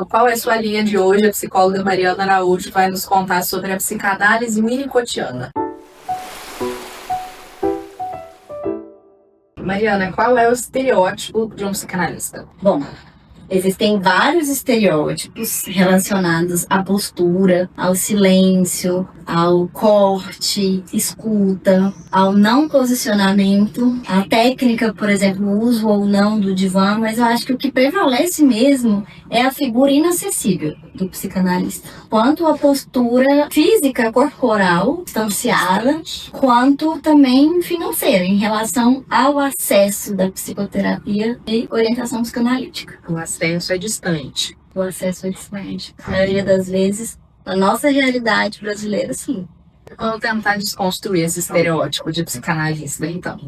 No Qual é Sua Linha de hoje, a psicóloga Mariana Araújo vai nos contar sobre a psicanálise winnicottiana. Mariana, qual é o estereótipo de um psicanalista? Bom, existem vários estereótipos relacionados à postura, ao silêncio, ao corte, escuta, ao não posicionamento, a técnica, por exemplo, o uso ou não do divã, mas eu acho que o que prevalece mesmo é a figura inacessível do psicanalista. Quanto a postura física, corporal, distanciada, quanto também financeira, em relação ao acesso da psicoterapia e orientação psicanalítica. O acesso é distante. O acesso é distante. A maioria das vezes, na nossa realidade brasileira, sim. Vamos tentar desconstruir esse estereótipo de psicanalista, então.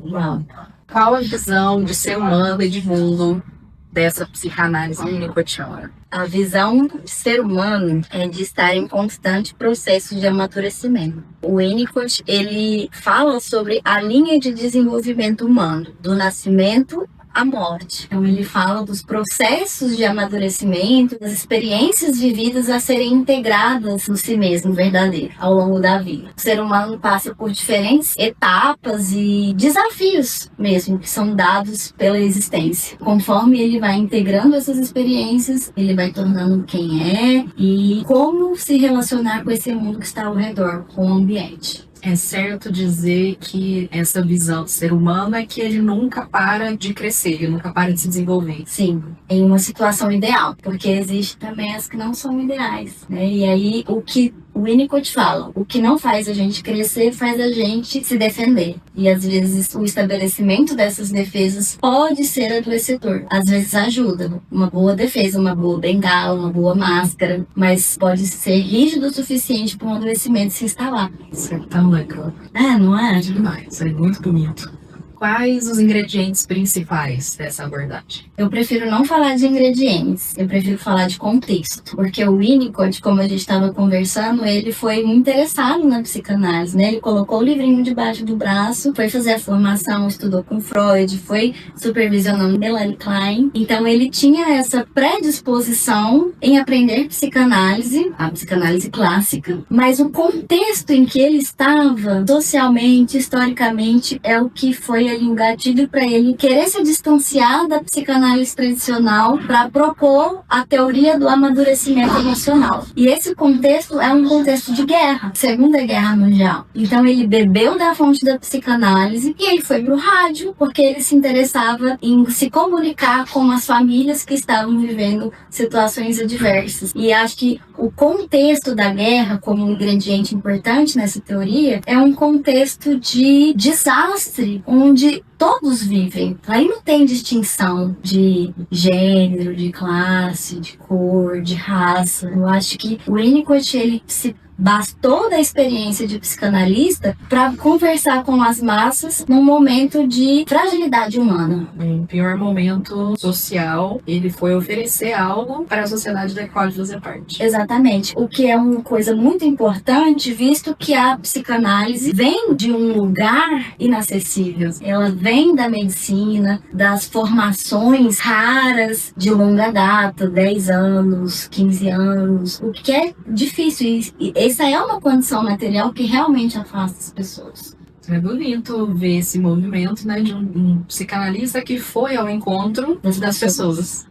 Qual a visão de ser humano e de mundo dessa psicanálise winnicottiana? A visão de ser humano é de estar em constante processo de amadurecimento. O Winnicott, ele fala sobre a linha de desenvolvimento humano, do nascimento à morte. Então ele fala dos processos de amadurecimento, das experiências vividas a serem integradas no si mesmo verdadeiro, ao longo da vida. O ser humano passa por diferentes etapas e desafios mesmo, que são dados pela existência. Conforme ele vai integrando essas experiências, ele vai tornando quem é e como se relacionar com esse mundo que está ao redor, com o ambiente. É certo dizer que essa visão do ser humano é que ele nunca para de crescer, ele nunca para de se desenvolver. Sim, em uma situação ideal, porque existe também as que não são ideais, né? E aí o que o Winnicott fala, o que não faz a gente crescer faz a gente se defender. E às vezes o estabelecimento dessas defesas pode ser adoecedor. Às vezes ajuda, uma boa defesa, uma boa bengala, uma boa máscara, mas pode ser rígido o suficiente para um adoecimento se instalar. Isso é tão legal. Não é? Demais, é muito bonito. Quais os ingredientes principais dessa abordagem? Eu prefiro não falar de ingredientes, eu prefiro falar de contexto, porque o Winnicott, como a gente estava conversando, ele foi interessado na psicanálise, né? Ele colocou o livrinho debaixo do braço, foi fazer a formação, estudou com Freud, foi supervisionando Melanie Klein, então ele tinha essa predisposição em aprender psicanálise, a psicanálise clássica, mas o contexto em que ele estava, socialmente, historicamente, é o que foi ali um gatilho para ele querer se distanciar da psicanálise tradicional para propor a teoria do amadurecimento emocional. E esse contexto é um contexto de guerra, Segunda Guerra Mundial. Então ele bebeu da fonte da psicanálise e ele foi pro rádio porque ele se interessava em se comunicar com as famílias que estavam vivendo situações adversas. E acho que o contexto da guerra, como um ingrediente importante nessa teoria, é um contexto de desastre, onde todos vivem. Aí não tem distinção de gênero, de classe, de cor, de raça. Eu acho que o Winnicott, ele se bastou da experiência de psicanalista para conversar com as massas num momento de fragilidade humana. Em pior momento social, ele foi oferecer algo para a sociedade da qual ele fazia parte. Exatamente. O que é uma coisa muito importante, visto que a psicanálise vem de um lugar inacessível. Ela vem da medicina, das formações raras de longa data, 10 anos, 15 anos, o que é difícil. E essa é uma condição material que realmente afasta as pessoas. É bonito ver esse movimento, né, de um psicanalista que foi ao encontro das pessoas.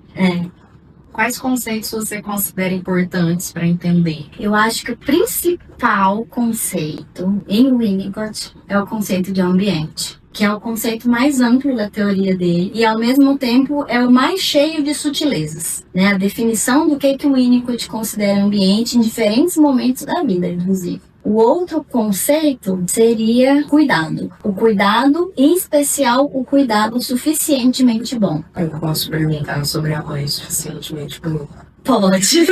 Quais conceitos você considera importantes para entender? Eu acho que o principal conceito em Winnicott é o conceito de ambiente, que é o conceito mais amplo da teoria dele e, ao mesmo tempo, é o mais cheio de sutilezas, né? A definição do que o Winnicott considera ambiente em diferentes momentos da vida, inclusive. O outro conceito seria cuidado. O cuidado, em especial, o cuidado suficientemente bom. Eu posso perguntar sobre a mãe suficientemente bom? Pode.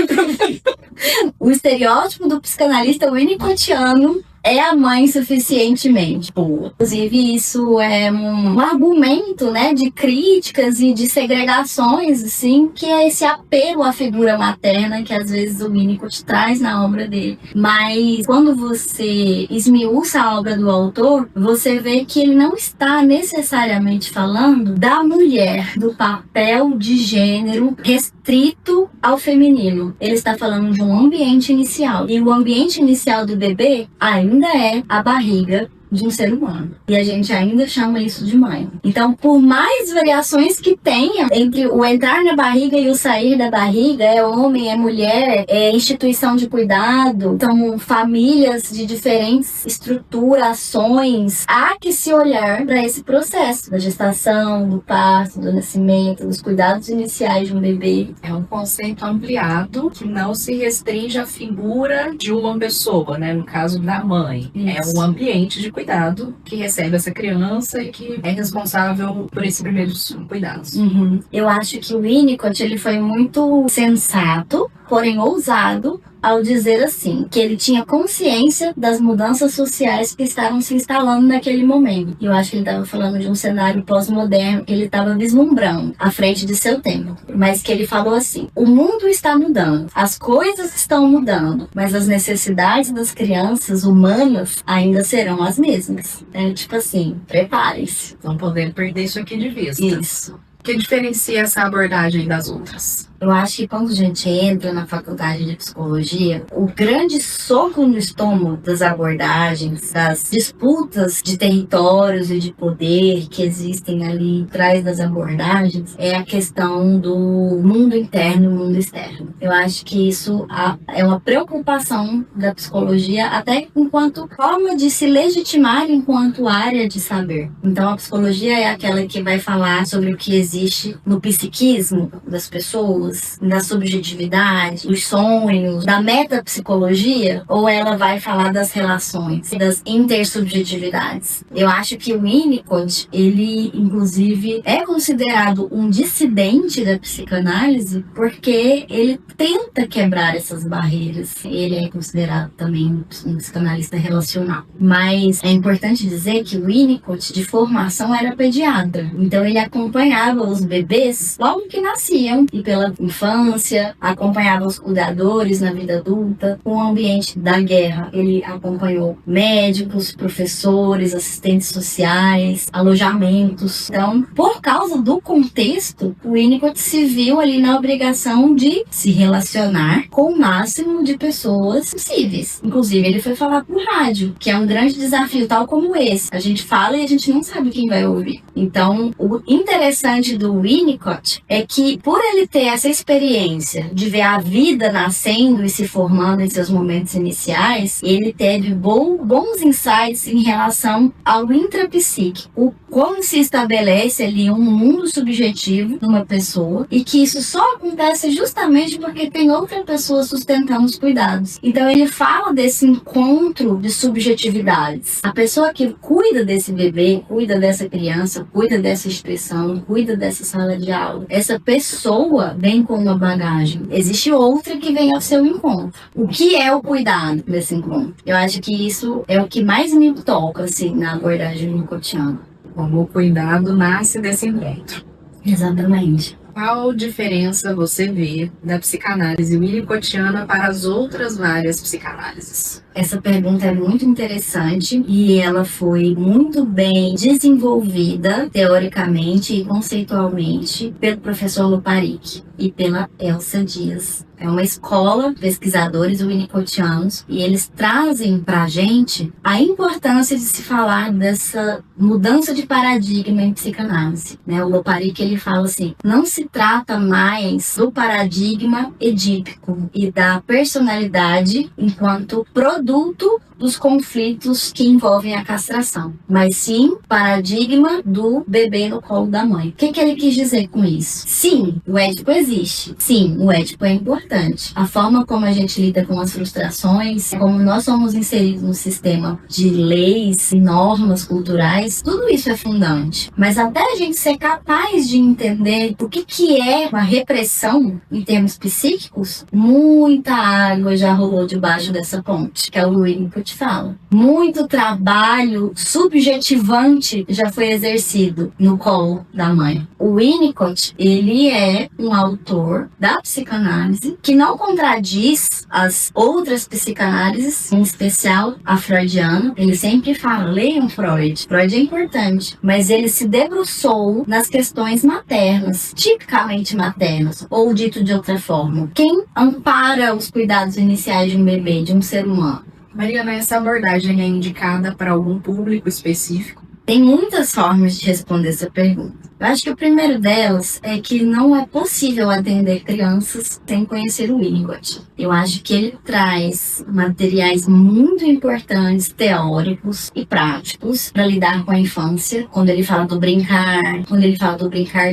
O estereótipo do psicanalista winnicottiano é a mãe suficientemente boa. Inclusive, isso é um argumento, né, de críticas e de segregações, assim, que é esse apelo à figura materna que às vezes o Winnicott traz na obra dele. Mas quando você esmiuça a obra do autor, você vê que ele não está necessariamente falando da mulher, do papel de gênero restrito ao feminino. Ele está falando de um ambiente inicial. E o ambiente inicial do bebê ainda é a barriga de um ser humano. E a gente ainda chama isso de mãe. Então, por mais variações que tenha entre o entrar na barriga e o sair da barriga, é homem, é mulher, é instituição de cuidado, então famílias de diferentes estruturações, há que se olhar para esse processo da gestação, do parto, do nascimento, dos cuidados iniciais de um bebê. É um conceito ampliado que não se restringe à figura de uma pessoa, né? No caso da mãe. Isso. É um ambiente de cuidado que recebe essa criança e que é responsável por esses primeiros cuidados. Eu acho que o Winnicott, ele foi muito sensato, porém ousado, ao dizer assim, que ele tinha consciência das mudanças sociais que estavam se instalando naquele momento. E eu acho que ele estava falando de um cenário pós-moderno que ele estava vislumbrando à frente de seu tempo. Mas que ele falou assim, o mundo está mudando, as coisas estão mudando, mas as necessidades das crianças humanas ainda serão as mesmas. É tipo assim, preparem-se. Não podemos perder isso aqui de vista. Isso. O que diferencia essa abordagem das outras? Eu acho que quando a gente entra na faculdade de psicologia, o grande soco no estômago das abordagens, das disputas de territórios e de poder que existem ali atrás das abordagens, é a questão do mundo interno e mundo externo. Eu acho que isso é uma preocupação da psicologia, até enquanto forma de se legitimar enquanto área de saber. Então a psicologia é aquela que vai falar sobre o que existe no psiquismo das pessoas, da subjetividade, dos sonhos, da metapsicologia, ou ela vai falar das relações, das intersubjetividades. Eu acho que o Winnicott, ele inclusive é considerado um dissidente da psicanálise porque ele tenta quebrar essas barreiras. Ele é considerado também um psicanalista relacional. Mas é importante dizer que o Winnicott, de formação, era pediatra. Então ele acompanhava os bebês logo que nasciam e pela infância, acompanhava os cuidadores na vida adulta. Com o ambiente da guerra, ele acompanhou médicos, professores, assistentes sociais, alojamentos. Então, por causa do contexto, o Winnicott se viu ali na obrigação de se relacionar com o máximo de pessoas possíveis. Inclusive, ele foi falar por rádio, que é um grande desafio, tal como esse. A gente fala e a gente não sabe quem vai ouvir. Então, o interessante do Winnicott é que, por ele ter essa experiência de ver a vida nascendo e se formando em seus momentos iniciais, ele teve bons insights em relação ao intrapsíquico, como se estabelece ali um mundo subjetivo numa pessoa e que isso só acontece justamente porque tem outra pessoa sustentando os cuidados. Então ele fala desse encontro de subjetividades. A pessoa que cuida desse bebê, cuida dessa criança, cuida dessa expressão, cuida dessa sala de aula, essa pessoa vem com uma bagagem. Existe outra que vem ao seu encontro. O que é o cuidado desse encontro? Eu acho que isso é o que mais me toca, assim, na abordagem winnicottiana. Como o cuidado nasce desse encontro. Exatamente. Qual diferença você vê da psicanálise winnicottiana para as outras várias psicanálises? Essa pergunta é muito interessante e ela foi muito bem desenvolvida teoricamente e conceitualmente pelo professor Luparic e pela Elsa Dias. É uma escola de pesquisadores winnicottianos e eles trazem pra gente a importância de se falar dessa mudança de paradigma em psicanálise. O Luparic, ele fala assim, não se trata mais do paradigma edípico e da personalidade enquanto produto dos conflitos que envolvem a castração, mas sim paradigma do bebê no colo da mãe. O que ele quis dizer com isso? Sim, o Édipo existe. Sim, o Édipo é importante. A forma como a gente lida com as frustrações, como nós somos inseridos no sistema de leis e normas culturais, tudo isso é fundante. Mas até a gente ser capaz de entender o que é uma repressão em termos psíquicos, muita água já rolou debaixo dessa ponte, que é o Winnicott. Winnicott fala. Muito trabalho subjetivante já foi exercido no colo da mãe. O Winnicott, ele é um autor da psicanálise que não contradiz as outras psicanálises, em especial a freudiana. Ele sempre fala, leiam Freud. Freud é importante, mas ele se debruçou nas questões maternas, tipicamente maternas, ou dito de outra forma, quem ampara os cuidados iniciais de um bebê, de um ser humano? Mariana, essa abordagem é indicada para algum público específico? Tem muitas formas de responder essa pergunta. Eu acho que o primeiro delas é que não é possível atender crianças sem conhecer o Winnicott. Eu acho que ele traz materiais muito importantes, teóricos e práticos para lidar com a infância, quando ele fala do brincar,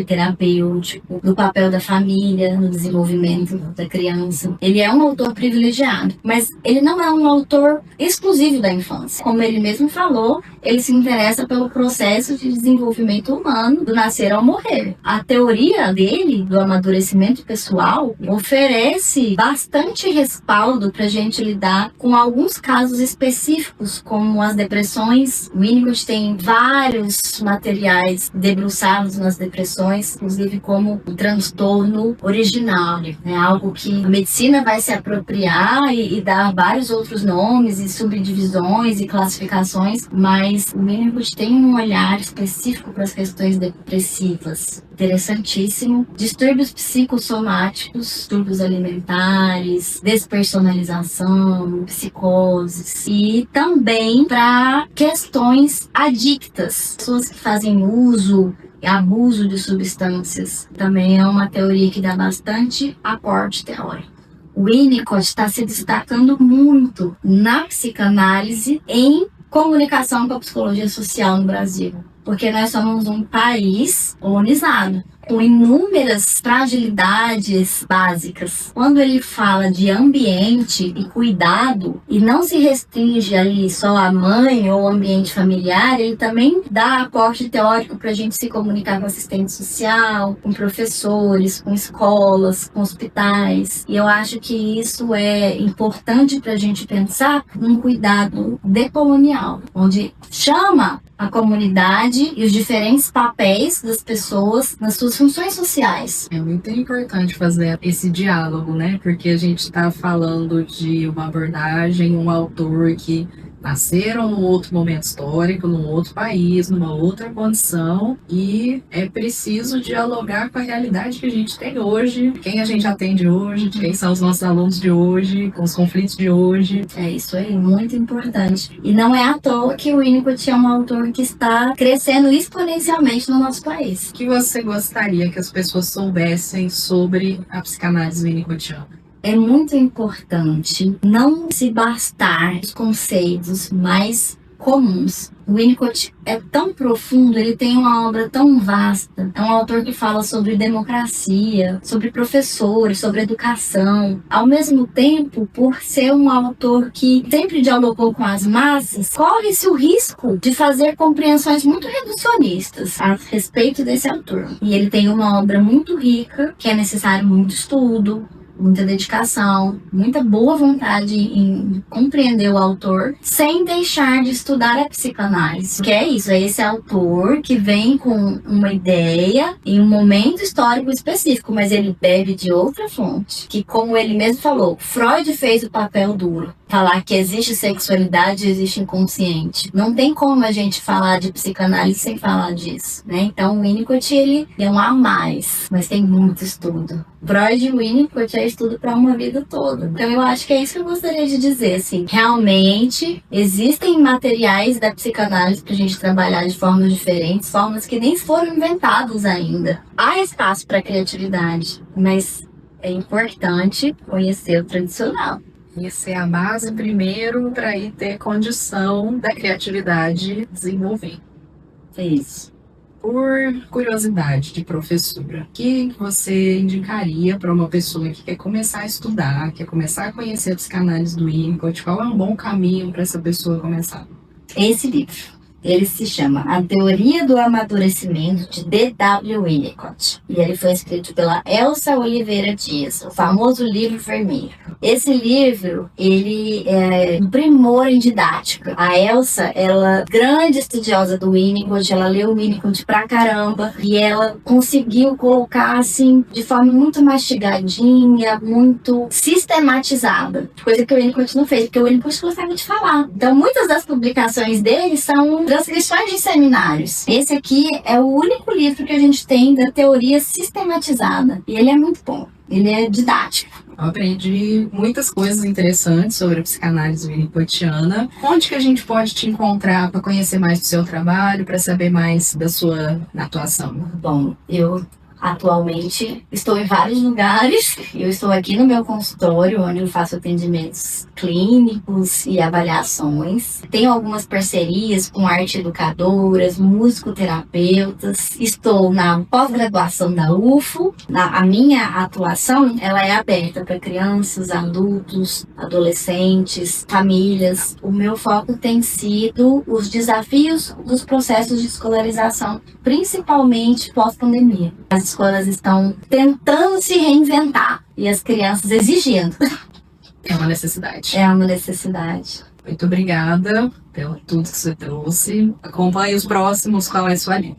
terapêutico, do papel da família no desenvolvimento da criança. Ele é um autor privilegiado, mas ele não é um autor exclusivo da infância. Como ele mesmo falou, ele se interessa pelo processo de desenvolvimento humano, do nascer ao morrer. A teoria dele, do amadurecimento pessoal, oferece bastante respaldo para a gente lidar com alguns casos específicos, como as depressões. O Winnicott tem vários materiais debruçados nas depressões, inclusive como o transtorno original, né? Algo que a medicina vai se apropriar e dar vários outros nomes e subdivisões e classificações, mas o Winnicott tem um olhar específico para as questões depressivas. Interessantíssimo. Distúrbios psicossomáticos, distúrbios alimentares, despersonalização, psicoses. E também para questões adictas. Pessoas que fazem uso e abuso de substâncias. Também é uma teoria que dá bastante aporte teórico. O Winnicott está se destacando muito na psicanálise em comunicação com a psicologia social no Brasil. Porque nós somos um país colonizado, com inúmeras fragilidades básicas. Quando ele fala de ambiente e cuidado, e não se restringe ali só a mãe ou o ambiente familiar, ele também dá aporte teórico para a gente se comunicar com assistente social, com professores, com escolas, com hospitais. E eu acho que isso é importante para a gente pensar num cuidado decolonial, onde chama a comunidade e os diferentes papéis das pessoas nas suas funções sociais. É muito importante fazer esse diálogo, né? Porque a gente está falando de uma abordagem, um autor que nasceram num outro momento histórico, num outro país, numa outra condição, e é preciso dialogar com a realidade que a gente tem hoje, quem a gente atende hoje, quem são os nossos alunos de hoje, com os conflitos de hoje. É isso aí, muito importante. E não é à toa que o Winnicott é um autor que está crescendo exponencialmente no nosso país. O que você gostaria que as pessoas soubessem sobre a psicanálise winnicottiana? É muito importante não se bastar os conceitos mais comuns. O Winnicott é tão profundo, ele tem uma obra tão vasta. É um autor que fala sobre democracia, sobre professores, sobre educação. Ao mesmo tempo, por ser um autor que sempre dialogou com as massas, corre-se o risco de fazer compreensões muito reducionistas a respeito desse autor. E ele tem uma obra muito rica, que é necessário muito estudo, muita dedicação, muita boa vontade em compreender o autor, sem deixar de estudar a psicanálise. Que é isso, é esse autor que vem com uma ideia em um momento histórico específico, mas ele bebe de outra fonte. Que, como ele mesmo falou, Freud fez o papel duro. Falar que existe sexualidade e existe inconsciente. Não tem como a gente falar de psicanálise sem falar disso, né? Então o Winnicott, ele é um a mais, mas tem muito estudo. Freud e Winnicott é estudo para uma vida toda. Então eu acho que é isso que eu gostaria de dizer, assim. Realmente existem materiais da psicanálise para a gente trabalhar de formas diferentes, formas que nem foram inventadas ainda. Há espaço para criatividade, mas é importante conhecer o tradicional. Isso é a base primeiro para aí ter condição da criatividade desenvolver. É isso. Por curiosidade de professora, o que você indicaria para uma pessoa que quer começar a estudar, quer começar a conhecer a psicanálise do Winnicott? Qual é um bom caminho para essa pessoa começar? Esse livro. Ele se chama A Teoria do Amadurecimento, de D.W. Winnicott. E ele foi escrito pela Elsa Oliveira Dias, o famoso livro vermelho. Esse livro, ele é um primor em didática. A Elsa, ela, grande estudiosa do Winnicott, ela leu o Winnicott pra caramba e ela conseguiu colocar, assim, de forma muito mastigadinha, muito sistematizada. Coisa que o Winnicott não fez, porque o Winnicott gostava de falar. Então, muitas das publicações dele são transcrições de seminários. Esse aqui é o único livro que a gente tem da teoria sistematizada. E ele é muito bom. Ele é didático. Eu aprendi muitas coisas interessantes sobre a psicanálise winnicottiana. Onde que a gente pode te encontrar para conhecer mais do seu trabalho, para saber mais da sua atuação? Bom, eu atualmente estou em vários lugares. Eu estou aqui no meu consultório, onde eu faço atendimentos clínicos e avaliações. Tenho algumas parcerias com arte educadoras, musicoterapeutas. Estou na pós-graduação da UFO. A minha atuação, ela é aberta para crianças, adultos, adolescentes, famílias. O meu foco tem sido os desafios dos processos de escolarização, principalmente pós-pandemia. As escolas estão tentando se reinventar e as crianças exigindo. É uma necessidade. É uma necessidade. Muito obrigada pelo tudo que você trouxe. Acompanhe os próximos. Qual é a sua linha?